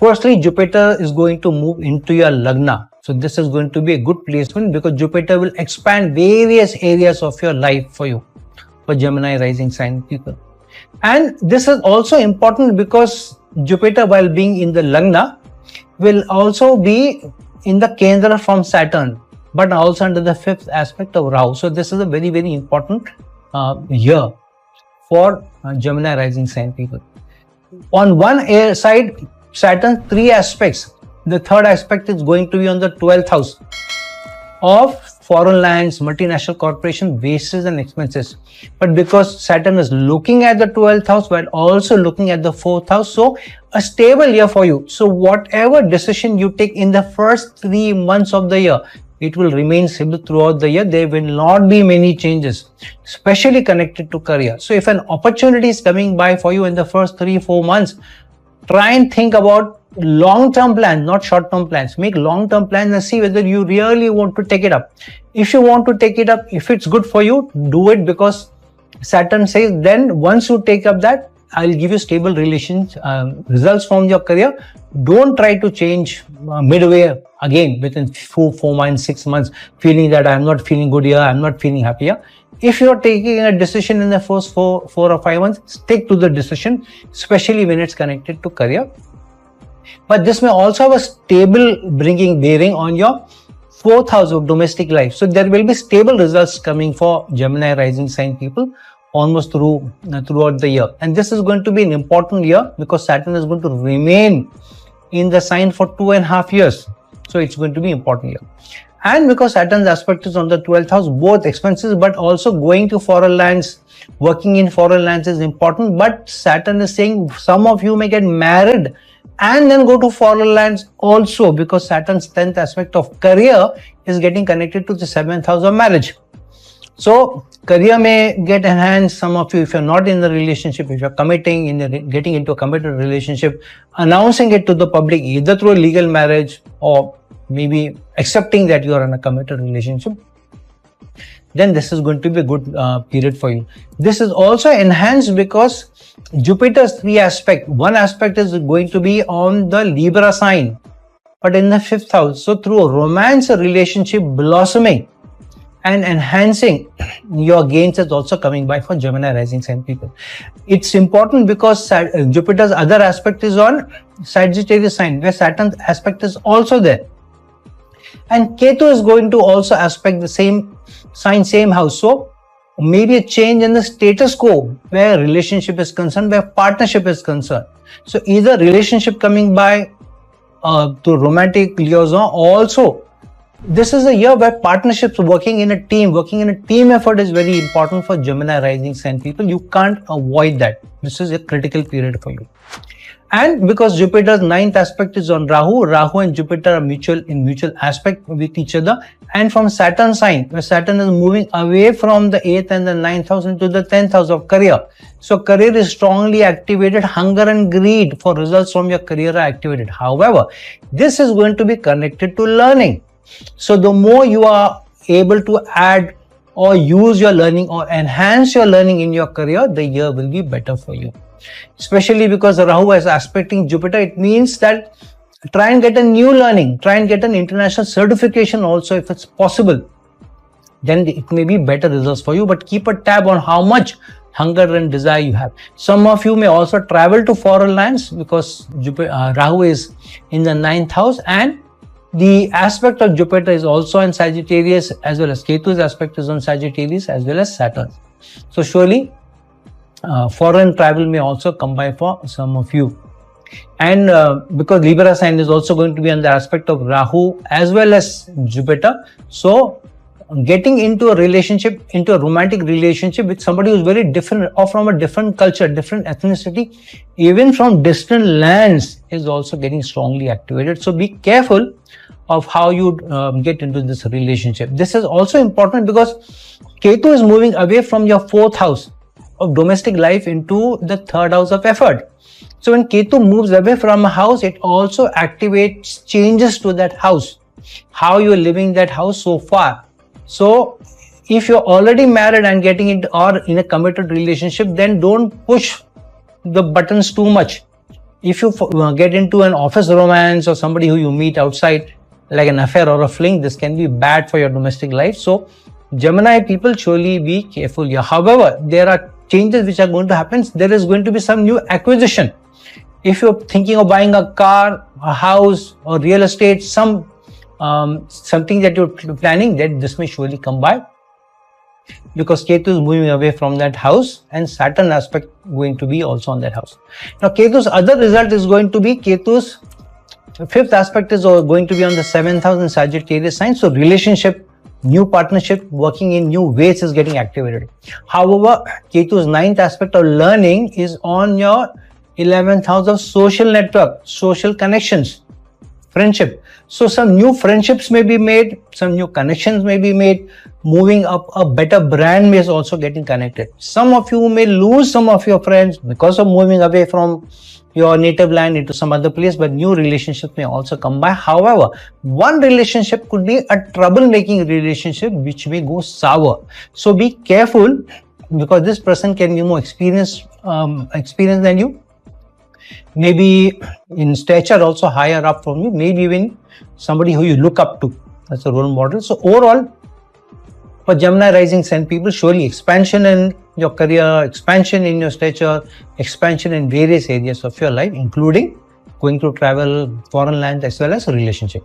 Firstly, Jupiter is going to move into your Lagna. So this is going to be a good placement because Jupiter will expand various areas of your life for you, for Gemini rising sign people. And this is also important because Jupiter, while being in the Lagna, will also be in the Kendra from Saturn, but also under the fifth aspect of Rahu. So this is a very, very important year for Gemini rising sign people. On one side, Saturn, three aspects. The third aspect is going to be on the 12th house of foreign lands, multinational corporation, wastes and expenses. But because Saturn is looking at the 12th house while also looking at the 4th house, so a stable year for you. So whatever decision you take in the first 3 months of the year, it will remain stable throughout the year. There will not be many changes, especially connected to career. So if an opportunity is coming by for you in the first 3-4 months, try and think about long-term plans, not short-term plans. Make long-term plans and see whether you really want to take it up. If you want to take it up, if it's good for you, do it, because Saturn says then once you take up that, I'll give you stable relations, results from your career. Don't try to change midway again within 4 months, 6 months, feeling that I'm not feeling good here, I'm not feeling happier. If you're taking a decision in the first 4 or 5 months, stick to the decision, especially when it's connected to career. But this may also have a stable bearing on your 4th house of domestic life. So there will be stable results coming for Gemini rising sign people almost throughout the year. And this is going to be an important year because Saturn is going to remain in the sign for 2.5 years. So it's going to be important year. And because Saturn's aspect is on the 12th house, both expenses but also going to foreign lands, working in foreign lands is important. But Saturn is saying some of you may get married and then go to foreign lands also, because Saturn's 10th aspect of career is getting connected to the 7th house of marriage. So career may get enhanced. Some of you, if you're not in the relationship, if you're getting into a committed relationship, announcing it to the public either through a legal marriage or maybe accepting that you are in a committed relationship, then this is going to be a good period for you. This is also enhanced because Jupiter's 3 aspect. One aspect is going to be on the Libra sign, but in the 5th house. So through a romance, a relationship blossoming and enhancing your gains is also coming by for Gemini rising sign people. It's important because Jupiter's other aspect is on Sagittarius sign, where Saturn's aspect is also there. And Ketu is going to also aspect the same sign, same house. So maybe a change in the status quo where relationship is concerned, where partnership is concerned. So either relationship coming by to romantic liaison. Also, this is a year where partnerships, working in a team effort is very important for Gemini rising sign people. You can't avoid that. This is a critical period for you. And because Jupiter's 9th aspect is on Rahu and Jupiter are in mutual aspect with each other, and from Saturn sign, where Saturn is moving away from the 8th and the 9th house into the 10th house of career. So career is strongly activated. Hunger and greed for results from your career are activated. However, this is going to be connected to learning. So the more you are able to add or use your learning or enhance your learning in your career, the year will be better for you. Especially because Rahu is aspecting Jupiter, it means that try and get a new learning, try and get an international certification also if it's possible. Then it may be better results for you, but keep a tab on how much hunger and desire you have. Some of you may also travel to foreign lands because Rahu is in the 9th house, and the aspect of Jupiter is also in Sagittarius, as well as Ketu's aspect is on Sagittarius as well as Saturn. So surely foreign travel may also come by for some of you. And because Libra sign is also going to be on the aspect of Rahu as well as Jupiter, so getting into a relationship, into a romantic relationship with somebody who's very different or from a different culture, different ethnicity, even from distant lands, is also getting strongly activated. So be careful of how you get into this relationship. This is also important because Ketu is moving away from your 4th house of domestic life into the 3rd house of effort. So when Ketu moves away from a house, it also activates changes to that house, how you're living that house so far. So if you're already married and getting into or in a committed relationship, then don't push the buttons too much. If you get into an office romance or somebody who you meet outside, like an affair or a fling, this can be bad for your domestic life. So Gemini people, surely be careful here. However, there are changes which are going to happen. There is going to be some new acquisition. If you're thinking of buying a car, a house, or real estate, something that you're planning, that this may surely come by, because Ketu is moving away from that house and Saturn aspect going to be also on that house. Now Ketu's other result is going to be, Ketu's fifth aspect is going to be on the 7th house in Sagittarius sign. So relationship, new partnership, working in new ways is getting activated. However, Ketu's 9th aspect of learning is on your 11th house of social network, social connections, friendship. So some new friendships may be made, some new connections may be made, moving up a better brand is also getting connected. Some of you may lose some of your friends because of moving away from your native land into some other place, but new relationships may also come by. However, one relationship could be a troublemaking relationship which may go sour. So be careful, because this person can be more experienced than you. Maybe in stature also higher up from you, maybe even somebody who you look up to as a role model. So overall, for Gemini rising sign people, surely expansion in your career, expansion in your stature, expansion in various areas of your life, including going to travel, foreign lands, as well as a relationship.